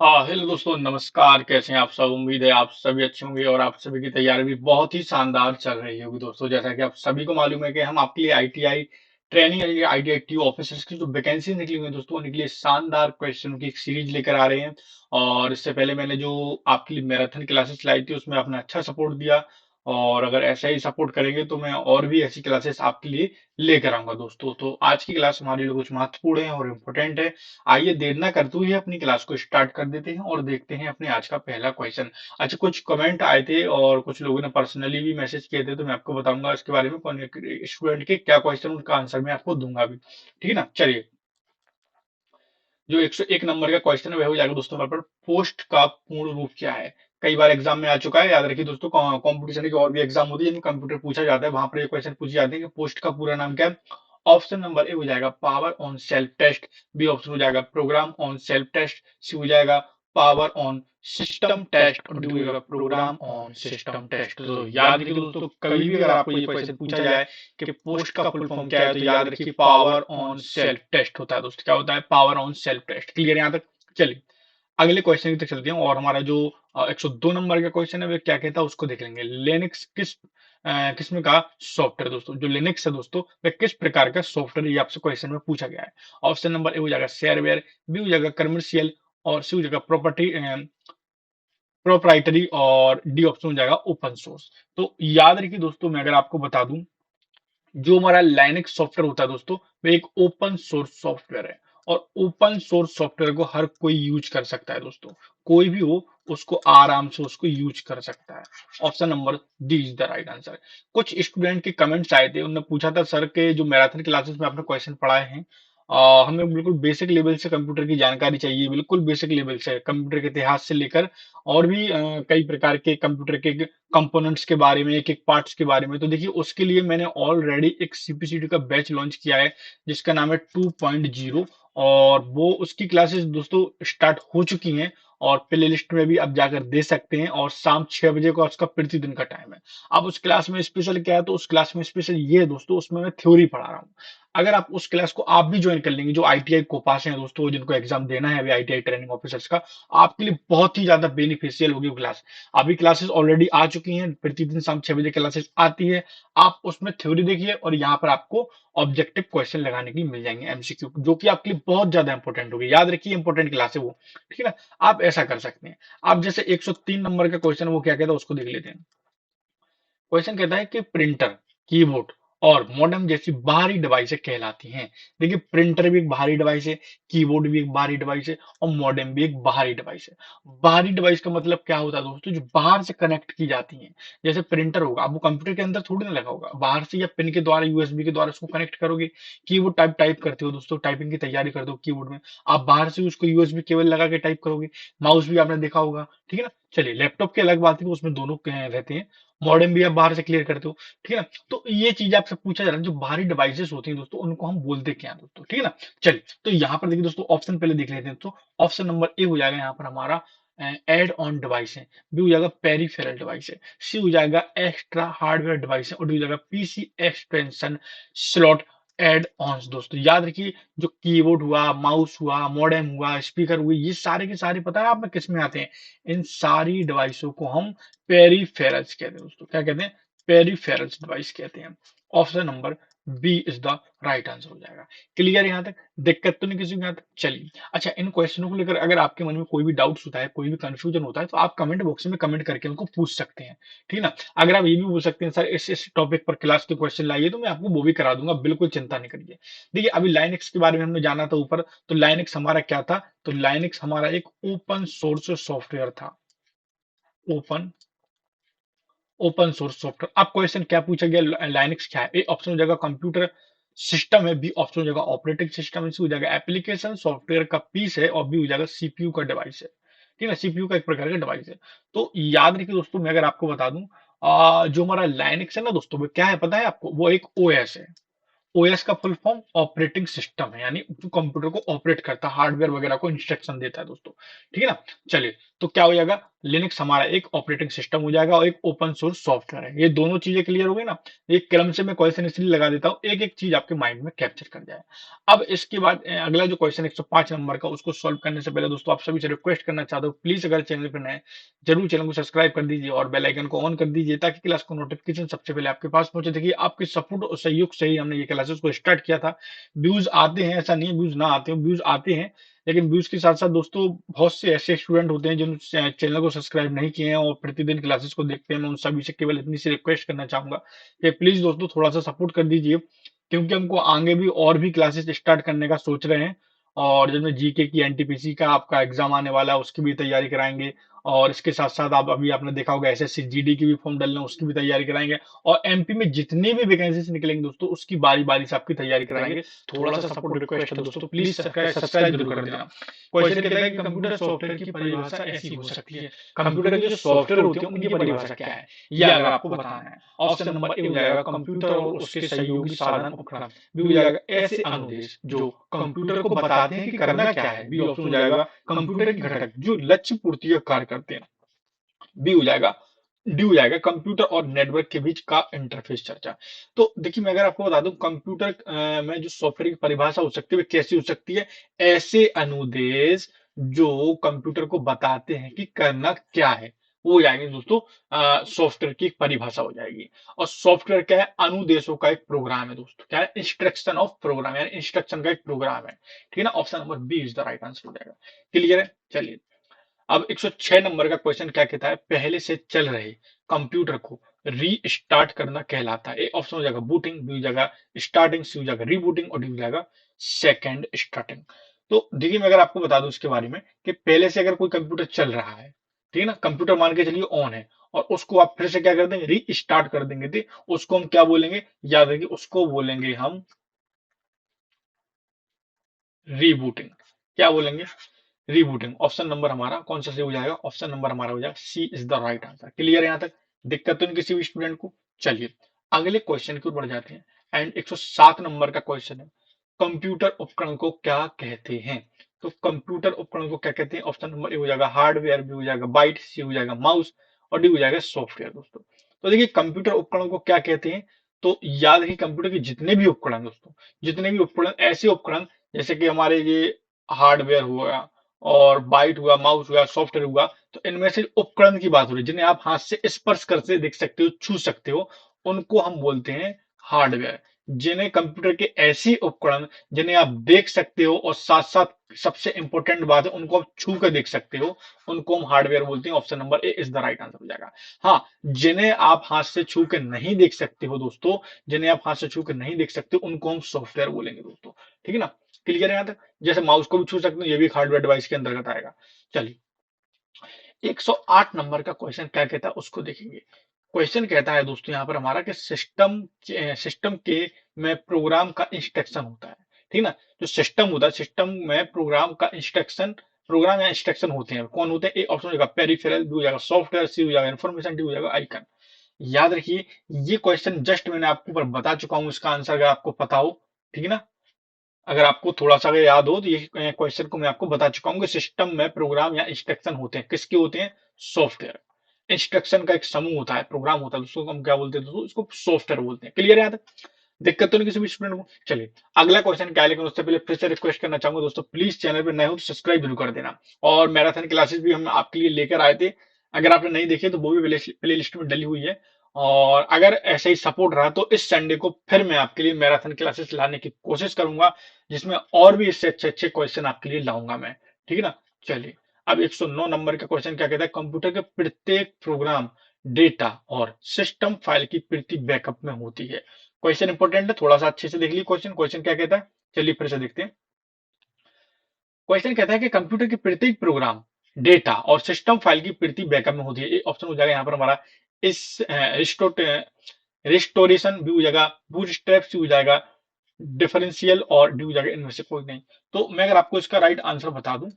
Hello दोस्तों, नमस्कार। कैसे हैं आप सब? उम्मीद है आप सभी अच्छे होंगे और आप सभी की तैयारी भी बहुत ही शानदार चल रही होगी। दोस्तों, जैसा कि आप सभी को मालूम है कि हम आपके लिए आईटीआई ट्रेनिंग या आईटीआई टी ऑफिसर्स की जो वैकेंसी निकली हुई है दोस्तों, उनके लिए शानदार क्वेश्चन की एक सीरीज लेकर आ रहे हैं। और इससे पहले मैंने जो आपके लिए मैराथन क्लासेस लाई थी उसमें आपने अच्छा सपोर्ट दिया, और अगर ऐसा ही सपोर्ट करेंगे तो मैं और भी ऐसी क्लासेस आपके लिए लेकर आऊंगा दोस्तों। तो आज की क्लास हमारे लिए कुछ महत्वपूर्ण है और इम्पोर्टेंट है। आइए देर ना करते हुए अपनी क्लास को स्टार्ट कर देते हैं और देखते हैं अपने आज का पहला क्वेश्चन। अच्छा, कुछ कमेंट आए थे और कुछ लोगों ने पर्सनली भी मैसेज किए थे, तो मैं आपको बताऊंगा इसके बारे में कौन स्टूडेंट के क्या क्वेश्चन, उनका आंसर मैं आपको दूंगा भी। ठीक है ना? चलिए, जो 101 नंबर का क्वेश्चन है वह हो जाएगा दोस्तों हमारे पर, पोस्ट का पूर्ण रूप क्या है? कई बार एग्जाम में आ चुका है, याद रखिए दोस्तों। कॉम्पिटिशन की और भी एग्जाम होती है जिनमें कंप्यूटर पूछा जाता है, वहां पर ये क्वेश्चन पूछे जाते हैं कि पोस्ट का पूरा नाम क्या है। ऑप्शन नंबर ए हो जाएगा power on self test, B option हो जाएगा program on self test, C हो जाएगा पावर ऑन सिस्टम टेस्ट, और डी हो जाएगा प्रोग्राम ऑन सिस्टम टेस्ट। तो याद रखिए दोस्तों, कभी भी अगर आपको ये क्वेश्चन पूछा जाए कि पोस्ट का फुल फॉर्म क्या है, तो याद रखिए पावर ऑन सेल्फ टेस्ट होता है दोस्तों। क्या होता है? Power on self test. Clear है यहाँ तक? चलिए, अगले क्वेश्चन की तरफ चलते हैं। और हमारा जो 102 नंबर का क्वेश्चन है वह क्या कहता है उसको देख लेंगे। लिनक्स किस्म का सॉफ्टवेयर दोस्तों, जो लिनक्स है दोस्तों, वह किस प्रकार का सॉफ्टवेयर, ये आपसे क्वेश्चन में पूछा गया है। ऑप्शन नंबर ए हो जाएगा शेयरवेयर, बी हो जाएगा कमर्शियल, और सी हो जाएगा प्रॉपर्टी प्रोप्राइटरी, और डी ऑप्शन हो जाएगा ओपन सोर्स। तो याद रखिए दोस्तों, मैं अगर आपको बता दूं, जो हमारा लाइनक्स सॉफ्टवेयर होता है दोस्तों, वो एक ओपन सोर्स सॉफ्टवेयर है। और ओपन सोर्स सॉफ्टवेयर को हर कोई यूज कर सकता है दोस्तों। कोई भी हो उसको आराम से उसको यूज कर सकता है। Option number D is the right answer. कुछ स्टूडेंट के कमेंट्स आए थे, उन्होंने पूछा था सर के जो मैराथन क्लासेस में आपने क्वेश्चन पढ़ाए हैं, हमें बिल्कुल बेसिक लेवल से कंप्यूटर की जानकारी चाहिए, बिल्कुल बेसिक लेवल से कंप्यूटर के इतिहास से लेकर और भी कई प्रकार के कंप्यूटर के कंपोनेंट्स के बारे में, एक एक पार्ट्स के बारे में। तो देखिए, उसके लिए मैंने ऑलरेडी एक सीपीसीटी का बैच लॉन्च किया है जिसका नाम है 2.0, और वो उसकी क्लासेस दोस्तों स्टार्ट हो चुकी हैं। और प्ले लिस्ट में भी आप जाकर दे सकते हैं, और शाम 6 बजे का उसका प्रतिदिन का टाइम है। अब उस क्लास में स्पेशल क्या है, तो उस क्लास में स्पेशल ये है दोस्तों, उसमें मैं थ्योरी पढ़ा रहा हूँ। अगर आप उस क्लास को आप भी ज्वाइन कर लेंगे, जो आईटीआई को पास हैं दोस्तों, जिनको एग्जाम देना है अभी आईटीआई ट्रेनिंग ऑफिसर्स का, आपके लिए बहुत ही ज्यादा बेनिफिशियल होगी वो क्लास। अभी क्लासेस ऑलरेडी आ चुकी हैं, प्रतिदिन शाम 6 बजे क्लासेस आती है। आप उसमें थ्योरी देखिए, और यहाँ पर आपको ऑब्जेक्टिव क्वेश्चन लगाने के लिए मिल जाएंगे, एमसीक्यू, जो कि आपके लिए बहुत ज्यादा इंपॉर्टेंट होगी। याद रखिए, इंपॉर्टेंट क्लास है वो। ठीक है ना? आप ऐसा कर सकते हैं। आप जैसे 103 नंबर का क्वेश्चन वो क्या कहता है उसको देख लेते हैं। क्वेश्चन कहता है कि प्रिंटर, कीबोर्ड और मॉडेम जैसी बाहरी डिवाइसें कहलाती हैं। देखिए, प्रिंटर भी एक बाहरी डिवाइस है, कीबोर्ड भी एक बाहरी डिवाइस है, और मॉडेम भी एक बाहरी डिवाइस है। बाहरी डिवाइस का मतलब क्या होता है दोस्तों? जो बाहर से कनेक्ट की जाती हैं। जैसे प्रिंटर होगा, अब वो कंप्यूटर के अंदर थोड़ी ना लगा होगा, बाहर से या पिन के द्वारा, यूएसबी के द्वारा उसको कनेक्ट करोगे। कीबोर्ड टाइप टाइप करते हो दोस्तों, टाइपिंग की तैयारी करते हो कीबोर्ड में, आप बाहर से उसको यूएसबी केबल लगा के टाइप करोगे। माउस भी आपने देखा होगा। ठीक है ना? चलिए, लैपटॉप की अलग बात है, उसमें दोनों रहते हैं। मॉडेम भी आप बाहर से क्लियर करते हो। ठीक है ना? तो ये चीज आपसे पूछा जा रहा है, जो बाहरी डिवाइसेस होती हैं दोस्तों, उनको हम बोलते क्या हैं दोस्तों? ठीक है ना? चलिए, तो यहाँ पर देखिए दोस्तों, ऑप्शन पहले देख लेते हैं। तो ऑप्शन नंबर ए हो जाएगा यहाँ पर हमारा एड ऑन डिवाइस है, बी हो जाएगा पेरिफेरल डिवाइस है, सी हो जाएगा एक्स्ट्रा हार्डवेयर डिवाइस है, और डी हो जाएगा PC extension slot add ons. दोस्तों याद रखिए, जो कीबोर्ड हुआ, माउस हुआ, मॉडेम हुआ, स्पीकर हुए, ये सारे के सारे पता है आप में किस में आते हैं? इन सारी डिवाइसों को हम पेरिफेरल्स कहते हैं दोस्तों। क्या कहते हैं? पेरिफेरल्स डिवाइस कहते हैं। Option number B is the right answer हो जाएगा। क्लियर है यहाँ तक? दिक्कत तो नहीं किसी को यहाँ तक? चलिए, अच्छा, इन क्वेश्चनों को लेकर अगर आपके मन में कोई भी डाउट्स होता है, कोई भी कंफ्यूजन होता है, तो आप कमेंट बॉक्स में कमेंट करके उनको पूछ सकते हैं। ठीक है ना? अगर आप ये भी पूछ सकते हैं सर इस टॉपिक पर क्लास के क्वेश्चन लाइए, तो मैं आपको वो भी करा दूंगा, बिल्कुल चिंता नहीं करिए। देखिए, अभी लाइनक्स के बारे में हमने जाना था ऊपर। तो लाइनक्स हमारा क्या था? तो लाइनक्स हमारा एक ओपन सोर्स सॉफ्टवेयर था। Open open source software. अब क्वेश्चन क्या पूछा गया, लाइनक्स क्या है? ए ऑप्शन हो जाएगा कंप्यूटर सिस्टम है, बी ऑप्शन हो जाएगा ऑपरेटिंग सिस्टम है, सी हो जाएगा एप्लीकेशन सॉफ्टवेयर का पीस है, और बी हो जाएगा सीपीयू का डिवाइस है। ठीक है? सीपीयू का एक प्रकार का डिवाइस है। तो याद रखिए दोस्तों, मैं अगर आपको बता दूं, जो हमारा लाइनक्स है ना दोस्तों, वो क्या है पता है आपको? वो एक ओएस है। ओएस का फुल फॉर्म ऑपरेटिंग सिस्टम है, यानी जो कंप्यूटर को ऑपरेट करता है, हार्डवेयर वगैरह को इंस्ट्रक्शन देता है दोस्तों। ठीक है ना? चलिए, तो क्या हो जाएगा? लिनक्स हमारा एक ऑपरेटिंग सिस्टम हो जाएगा और एक ओपन सोर्स सॉफ्टवेयर है। ये दोनों चीजें क्लियर हो गई ना। एक क्रम से मैं क्वेश्चन इसलिए लगा देता हूँ, एक एक चीज आपके माइंड में कैप्चर कर जाए। अब इसके बाद अगला जो क्वेश्चन 105 नंबर का, उसको सॉल्व करने से पहले दोस्तों आप सभी से रिक्वेस्ट करना चाहता हूँ, प्लीज अगर चैनल पर नए जरूर चैनल को सब्सक्राइब कर दीजिए और बेल आइकन को ऑन कर दीजिए, ताकि क्लास को नोटिफिकेशन सबसे पहले आपके पास पहुंचे। देखिए आपके सपोर्ट और सहयोग से ही हमने ये क्लासेस को स्टार्ट किया था। व्यूज आते हैं, ऐसा नहीं है व्यूज ना आते हैं, व्यूज आते हैं, लेकिन व्यूज के साथ साथ दोस्तों बहुत से ऐसे स्टूडेंट होते हैं जिन चैनल को सब्सक्राइब नहीं किए हैं और प्रतिदिन क्लासेस को देखते हैं। मैं उन सभी से केवल इतनी सी रिक्वेस्ट करना चाहूंगा कि प्लीज दोस्तों थोड़ा सा सपोर्ट कर दीजिए, क्योंकि हमको आगे भी और भी क्लासेस स्टार्ट करने का सोच रहे हैं। और जिसमें जीके की, एनटीपीसी का आपका एग्जाम आने वाला है, उसकी भी तैयारी कराएंगे। और इसके साथ साथ आप अभी आपने देखा होगा एसएससी जीडी की भी फॉर्म डालना है, उसकी भी तैयारी कराएंगे। और एमपी में जितनी भी वैकेंसीज निकलेंगे दोस्तों, उसकी बारी बारी से आपकी तैयारी कराएंगे। थोड़ा सा सपोर्ट रिक्वेस्ट है दोस्तों, प्लीज सब्सक्राइब जरूर कर देना। क्वेश्चन कहता है कि कंप्यूटर सॉफ्टवेयर की परिभाषा ऐसी हो सकती है। कंप्यूटर के जो सॉफ्टवेयर होते हैं उनकी परिभाषा क्या है, यह अगर आपको बताना है। ऑप्शन नंबर ए हो जाएगा कंप्यूटर और उसके सहयोगी साधन उपकरण। बी हो जाएगा ऐसे अनुदेश जो कंप्यूटर को बताते हैं कि करना क्या है। बी ऑप्शन हो जाएगा कंप्यूटर के घटक जो लक्ष्य पूर्ति का कार्य करते हैं। बी हो जाएगा डी हो जाएगा कंप्यूटर और नेटवर्क के बीच का इंटरफेस चर्चा। तो देखिए मैं अगर आपको बता दूं, कंप्यूटर में जो सॉफ्टवेयर की परिभाषा हो सकती है वो कैसी हो सकती है, ऐसे अनुदेश जो कंप्यूटर को बताते हैं कि करना क्या है, वो हो जाएंगे दोस्तों सॉफ्टवेयर की एक परिभाषा हो जाएगी। और सॉफ्टवेयर क्या है, अनुदेशों का एक प्रोग्राम है दोस्तों। क्या है, इंस्ट्रक्शन ऑफ प्रोग्राम, यानी इंस्ट्रक्शन का एक प्रोग्राम है। ठीक है ना, option number B is the right answer हो जाएगा। क्लियर है, चलिए अब 106 नंबर का क्वेश्चन क्या कहता है, पहले से चल रहे कंप्यूटर को रीस्टार्ट करना कहलाता है। ए ऑप्शन हो जाएगा बूटिंग, बी हो जाएगा स्टार्टिंग, सी हो जाएगा रीबूटिंग और डी हो जाएगा सेकंड स्टार्टिंग। तो देखिए मैं अगर आपको बता दूं इसके बारे में कि पहले से अगर कोई कंप्यूटर चल रहा है, ठीक है ना, कंप्यूटर मान के चलिए ऑन है, और उसको आप फिर से क्या कर देंगे, रीस्टार्ट कर देंगे, तो उसको हम क्या बोलेंगे, याद रखिए उसको बोलेंगे हम रीबूटिंग। क्या बोलेंगे, रीबूटिंग। ऑप्शन नंबर हमारा कौन सा सही हो जाएगा, ऑप्शन नंबर हमारा हो जाएगा C is the right answer. Clear है यहाँ तक, दिक्कत तो नहीं किसी भी स्टूडेंट को। चलिए अगले क्वेश्चन की ओर बढ़ जाते हैं। एंड 107 नंबर का क्वेश्चन है, कंप्यूटर उपकरण को क्या कहते हैं। तो कंप्यूटर उपकरण को क्या कहते हैं, ऑप्शन नंबर ए हो जाएगा हार्डवेयर, बी हो जाएगा बाइट, सी हो जाएगा माउस और डी हो जाएगा सॉफ्टवेयर दोस्तों। तो देखिए कंप्यूटर उपकरण को क्या कहते हैं, तो याद रखिए कंप्यूटर के जितने भी उपकरण दोस्तों, जितने भी उपकरण, ऐसे उपकरण जैसे कि हमारे ये हार्डवेयर हुआ और बाइट हुआ, माउस हुआ, सॉफ्टवेयर हुआ, तो इनमें से उपकरण की बात हो रही है जिन्हें आप हाथ से स्पर्श करके देख सकते हो, छू सकते हो, उनको हम बोलते हैं हार्डवेयर। जिन्हें कंप्यूटर के ऐसे उपकरण जिन्हें आप देख सकते हो और साथ साथ सबसे इंपॉर्टेंट बात है उनको आप छू कर देख सकते हो, उनको हम हार्डवेयर बोलते हैं। Option number A is the right answer हो जाएगा। हाँ, जिन्हें आप हाथ से छू के नहीं देख सकते हो दोस्तों, जिन्हें आप हाथ से छू के नहीं देख सकते हो, उनको हम सॉफ्टवेयर बोलेंगे दोस्तों। ठीक है ना, क्लियर है यहाँ तक। जैसे माउस को भी छू सकते हो, ये भी एक हार्डवेयर डिवाइस के अंतर्गत आएगा। चलिए 108 नंबर का क्वेश्चन क्या कहता है उसको देखेंगे। क्वेश्चन कहता है दोस्तों यहाँ पर हमारा कि सिस्टम के में प्रोग्राम का इंस्ट्रक्शन होता है। ठीक है ना, जो सिस्टम होता है, सिस्टम में प्रोग्राम का इंस्ट्रक्शन, प्रोग्राम या इंस्ट्रक्शन होते हैं, कौन होते हैं। ए ऑप्शन हो जाएगा पेरिफेरल, बी हो जाएगा सॉफ्टवेयर, सी हो जाएगा इन्फॉर्मेशन, डी हो जाएगा आइकन। याद रखिए ये क्वेश्चन जस्ट मैंने आपको ऊपर बता चुका हूँ, इसका आंसर अगर आपको पता हो, ठीक है ना, अगर आपको थोड़ा सा अगर याद हो तो ये क्वेश्चन को मैं आपको बता चुका हूँ कि सिस्टम में प्रोग्राम या इंस्ट्रक्शन होते हैं, किसके होते हैं, सॉफ्टवेयर। इंस्ट्रक्शन का एक समूह होता है, प्रोग्राम होता है, उसको हम क्या बोलते हैं दोस्तों, इसको सॉफ्टवेयर बोलते हैं। क्लियर है यहाँ तक, दिक्कत तो नहीं किसी भी स्टूडेंट को। चलिए अगला क्वेश्चन क्या है, लेकिन उससे पहले फिर से रिक्वेस्ट करना चाहूंगा दोस्तों, प्लीज चैनल पर नए हो तो सब्सक्राइब जरूर कर देना। और मैराथन क्लासेस भी हम आपके लिए लेकर आए थे, अगर आपने नहीं देखे तो वो भी प्ले लिस्ट में डली हुई है। और अगर ऐसे ही सपोर्ट रहा तो इस संडे को फिर मैं आपके लिए मैराथन क्लासेस लाने की कोशिश करूंगा, जिसमें और भी इससे अच्छे अच्छे क्वेश्चन आपके लिए लाऊंगा मैं। ठीक है ना, चलिए अब 109 नंबर का क्वेश्चन क्या कहता है, कंप्यूटर के प्रत्येक प्रोग्राम, डेटा और सिस्टम फाइल की प्रति बैकअप में होती है। क्वेश्चन इंपॉर्टेंट है, थोड़ा सा अच्छे से देख लीजिए क्वेश्चन। क्वेश्चन क्या कहता है, चलिए फिर से देखते हैं। क्वेश्चन कहता है कि कंप्यूटर के प्रत्येक प्रोग्राम, डेटा और सिस्टम फाइल की प्रति बैकअप में होती है। ऑप्शन हो जाएगा यहाँ पर हमारा इस रिस्टोरेशन, भी हो जाएगा बूटस्ट्रैप, सी हो जाएगा डिफरेंशियल और डी हो जाएगा इनमें से कोई नहीं। तो मैं अगर आपको इसका राइट आंसर बता दूं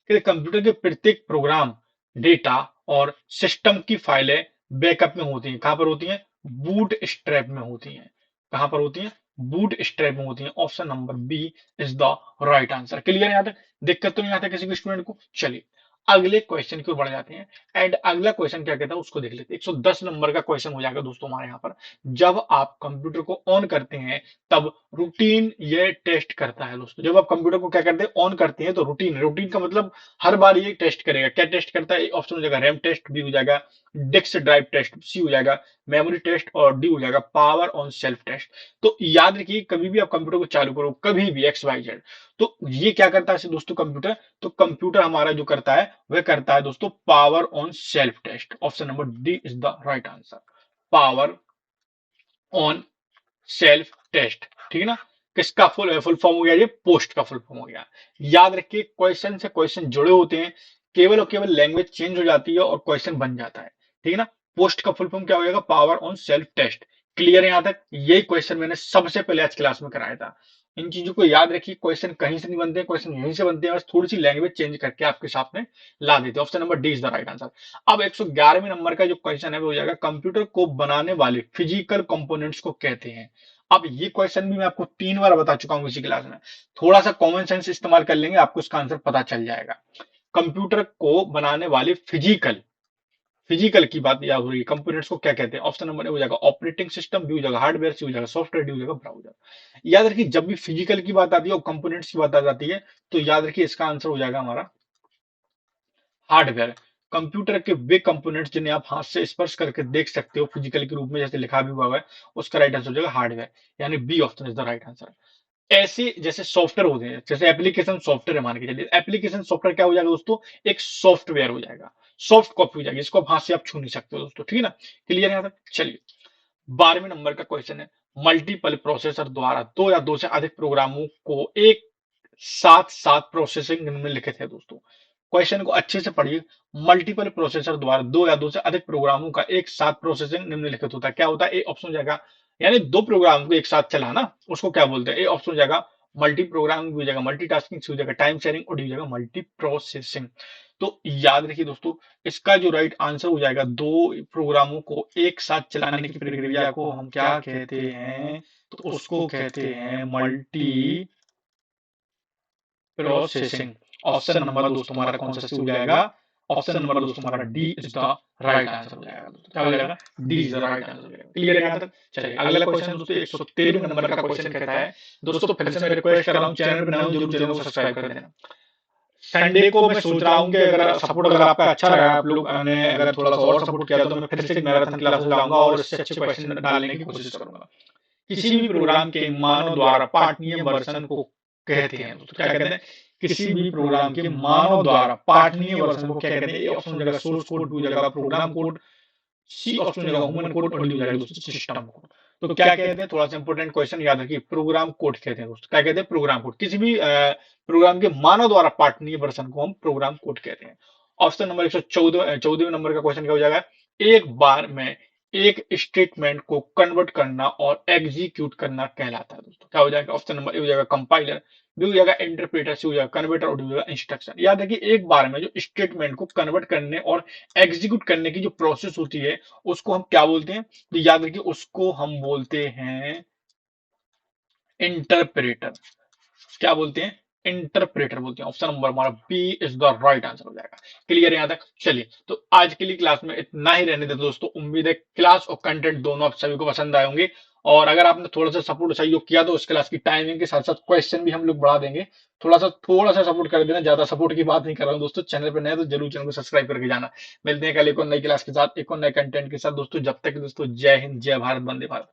कि कंप्यूटर के प्रत्येक प्रोग्राम, डेटा और सिस्टम की फाइलें बैकअप में होती हैं। कहां पर होती हैं, बूट स्ट्रैप में होती हैं। कहां पर होती हैं, बूट स्ट्रैप में होती हैं। Option number B is the right answer. Clear है यहाँ तक, दिक्कत तो नहीं आता किसी भी स्टूडेंट को। चलिए अगले क्वेश्चन की ओर बढ़ जाते हैं। एंड अगला क्वेश्चन क्या कहता है उसको देख लेते हैं। 110 नंबर का क्वेश्चन हो जाएगा दोस्तों हमारे यहाँ पर। जब आप कंप्यूटर को ऑन करते हैं तब रूटीन ये टेस्ट करता है दोस्तों। जब आप कंप्यूटर को क्या करते हैं ऑन करते हैं तो रूटीन रूटीन का मतलब हर बार ये टेस्ट करेगा। क्या टेस्ट करता है? ऑप्शन हो जाएगा रैम टेस्ट, बी हो जाएगा डिस्क ड्राइव टेस्ट, सी हो जाएगा मेमोरी टेस्ट और डी हो जाएगा पावर ऑन सेल्फ टेस्ट। तो याद रखिए कभी भी आप कंप्यूटर को चालू करो, कभी भी एक्स वाई जेड, तो ये क्या करता है दोस्तों कंप्यूटर? तो कंप्यूटर हमारा जो करता है वह करता है दोस्तों power on self test. Option number D is the right answer, power on self test. ठीक है ना? किसका फुल फॉर्म हो गया? ये पोस्ट का फुल फॉर्म हो गया। याद रखिए क्वेश्चन से क्वेश्चन जुड़े होते हैं, केवल और केवल लैंग्वेज चेंज हो जाती है और क्वेश्चन बन जाता है। ठीक है ना? पोस्ट का फुल फॉर्म क्या हो जाएगा? Power on self test. Clear है यहां तक? यही क्वेश्चन मैंने सबसे पहले आज क्लास में कराया था। इन चीजों को याद रखिए, क्वेश्चन कहीं से नहीं बनते, क्वेश्चन यहीं से बनते हैं, बस थोड़ी सी लैंग्वेज चेंज करके आपके सामने ला देते हैं। Option number D is the right answer. अब 111वें नंबर का जो क्वेश्चन है वो हो जाएगा कंप्यूटर को बनाने वाले फिजिकल कंपोनेंट्स को कहते हैं। अब ये क्वेश्चन भी मैं आपको 3 बार बता चुका हूं इसी क्लास में। थोड़ा सा कॉमन सेंस इस्तेमाल कर लेंगे, आपको इसका आंसर पता चल जाएगा। कंप्यूटर को बनाने वाले फिजिकल फिजिकल की बात याद हो रही है, कंपोनेंट्स को क्या कहते हैं? ऑप्शन नंबर ए हो जाएगा ऑपरेटिंग सिस्टम, बी हो जाएगा हार्डवेयर, सी हो जाएगा सॉफ्टवेयर, डी हो जाएगा ब्राउजर। याद रखिए जब भी फिजिकल की बात आती है और कंपोनेंट्स की बात आ जाती है तो याद रखिए इसका आंसर हो जाएगा हमारा हार्डवेयर। कंप्यूटर के वे कंपोनेंट्स जिन्हें आप हाथ से स्पर्श करके देख सकते हो फिजिकल के रूप में, जैसे लिखा भी हुआ है, उसका राइट आंसर हो जाएगा हार्डवेयर, यानी B option is the right answer. ऐसे जैसे सॉफ्टवेयर होते हैं, जैसे एप्लीकेशन सॉफ्टवेयर है, मान के चलिए एप्लीकेशन सॉफ्टवेयर क्या हो जाएगा दोस्तों? एक सॉफ्टवेयर हो जाएगा, सॉफ्ट कॉपी हो जाएगी, इसको आप हाथ से आप छू नहीं सकते हो दोस्तों। ठीक है ना? क्लियर है यहाँ तक? चलिए 12वें नंबर का क्वेश्चन है, मल्टीपल प्रोसेसर द्वारा दो या दो से अधिक प्रोग्रामों को एक साथ साथ प्रोसेसिंग निम्नलिखित है दोस्तों। क्वेश्चन को अच्छे से पढ़िए। मल्टीपल प्रोसेसर द्वारा दो या दो से अधिक प्रोग्रामों का एक साथ प्रोसेसिंग निम्नलिखित होता है। क्या होता है? ए ऑप्शन हो जाएगा, यानी दो प्रोग्राम को एक साथ चलाना, उसको क्या बोलते हैं? ए ऑप्शन हो जाएगा मल्टी प्रोग्रामिंग, भी हो जाएगा मल्टीटास्किंग, सी हो जाएगा टाइम शेयरिंग और डी हो जाएगा मल्टी प्रोसेसिंग। तो याद रखिए दोस्तों इसका जो राइट आंसर हो जाएगा, दो प्रोग्रामों को एक साथ चलाने की प्रक्रिया को हम क्या कहते हैं? तो उसको कहते हैं मल्टी प्रोसेसिंग। ऑप्शन नंबर दोस्तों हमारा कौन सा हो जाएगा? ऑप्शन नंबर दोस्तों हमारा D is the right answer हो जाएगा दोस्तों। क्या हो जाएगा? D is the right answer हो जाएगा। क्लियर है यहाँ तक? चलिए अगला क्वेश्चन दोस्तों 113 नंबर का क्वेश्चन कहता है, दोस्तों फिर से मैं रिक्वेस्ट कर रहा हूँ, चैनल पर नए हो जरूर चैनल को सब्सक्राइब कर देना। संडे को मैं सोच रहा हूँ कि अगर सपोर्ट अगर आपका अच्छा रहा, आप लोग ने अगर थोड़ा सा और सपोर्ट किया तो मैं फिर से मैराथन क्लासेस लाऊंगा और इससे अच्छे क्वेश्चन डालने की कोशिश करूंगा। किसी भी प्रोग्राम के मानव द्वारा पाठनीय वर्जन को कहते हैं दोस्तों। क्या कहते हैं? किसी भी प्रोग्राम के मानव द्वारा पाठनीय वर्जन को क्या कहते हैं? ए ऑप्शन हो जाएगा सोर्स कोड, बी हो जाएगा प्रोग्राम कोड, सी ऑप्शन हो जाएगा ह्यूमन कोड और डी हो जाएगा दोस्तों सिस्टम कोड। तो क्या कहते हैं? थोड़ा सा इंपॉर्टेंट क्वेश्चन याद रखिए, प्रोग्राम कोड कहते हैं दोस्तों। क्या कहते हैं? Program code. किसी भी प्रोग्राम के मानव द्वारा पाठनीय वर्जन को हम प्रोग्राम कोड कहते हैं। ऑप्शन नंबर 114 नंबर का क्वेश्चन क्या हो जाएगा? एक बार में एक स्टेटमेंट को कन्वर्ट करना और एग्जीक्यूट करना कहलाता है दोस्तों। क्या हो जाएगा? ऑप्शन नंबर ए हो जाएगा कंपाइलर, बी हो जाएगा इंटरप्रेटर, सी हो जाएगा कन्वर्टर और डी हो जाएगा इंस्ट्रक्शन। याद रखिए एक बार में जो स्टेटमेंट को कन्वर्ट करने और एग्जीक्यूट करने की जो प्रोसेस होती है उसको हम क्या बोलते हैं? तो याद रखिए उसको हम बोलते हैं इंटरप्रेटर। क्या बोलते हैं? इंटरप्रेटर बोलते हैं। ऑप्शन नंबर हमारा B is the right answer हो जाएगा। क्लियर है यहाँ तक? चलिए तो आज के लिए क्लास में इतना ही रहने देते दोस्तों। उम्मीद है क्लास और कंटेंट दोनों आप सभी को पसंद आए होंगे, और अगर आपने थोड़ा सा सपोर्ट सहयोग किया तो इस क्लास की टाइमिंग के साथ साथ क्वेश्चन भी हम लोग बढ़ा देंगे। थोड़ा सा सपोर्ट कर देना, ज्यादा सपोर्ट की बात नहीं कर रहा हूँ दोस्तों। चैनल पर नए तो जरूर चैनल को सब्सक्राइब करके जाना। मिलते हैं कल एक और नई क्लास के साथ, एक और नए कंटेंट के साथ दोस्तों। जब तक दोस्तों जय हिंद, जय भारत, वंदे भारत।